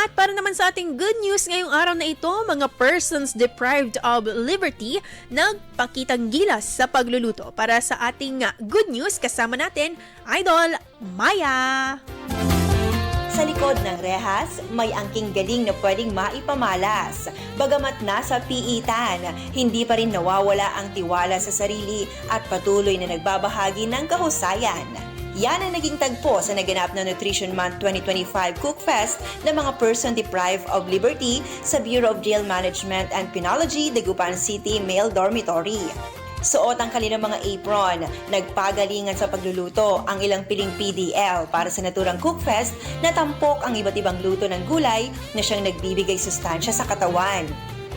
At para naman sa ating good news ngayong araw na ito, mga persons deprived of liberty nagpakitang gilas sa pagluluto. Para sa ating good news, kasama natin, Idol Maya. Sa likod ng rehas, may angking galing na pwedeng maipamalas. Bagamat nasa piitan, hindi pa rin nawawala ang tiwala sa sarili at patuloy na nagbabahagi ng kahusayan. Yan ang naging tagpo sa naganap na Nutrition Month 2025 Cook Fest ng mga person deprived of liberty sa Bureau of Jail Management and Penology, Dagupan City Male Dormitory. Suot ang kanilang mga apron, nagpagalingan sa pagluluto ang ilang piling PDL para sa naturang cookfest na tampok ang iba't ibang luto ng gulay na siyang nagbibigay sustansya sa katawan.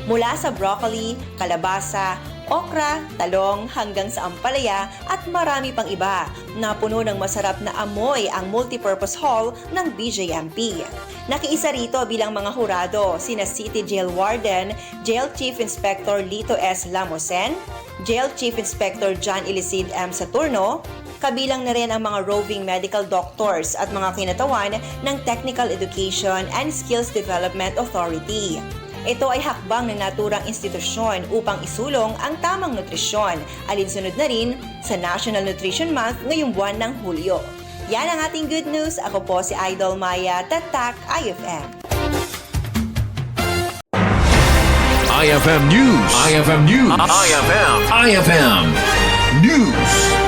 Mula sa broccoli, kalabasa, okra, talong hanggang sa ampalaya at marami pang iba na puno ng masarap na amoy ang multipurpose hall ng BJMP. Nakiisa rito bilang mga hurado sina City Jail Warden, Jail Chief Inspector Lito S. Lamosen, Jail Chief Inspector John Elicid M. Saturno, kabilang na rin ang mga roving medical doctors at mga kinatawan ng Technical Education and Skills Development Authority. Ito ay hakbang ng naturang institusyon upang isulong ang tamang nutrisyon, alinsunod na rin sa National Nutrition Month ngayong buwan ng Hulyo. Yan ang ating good news. Ako po si Idol Maya, Tatak IFM. IFM News. IFM News. IFM News.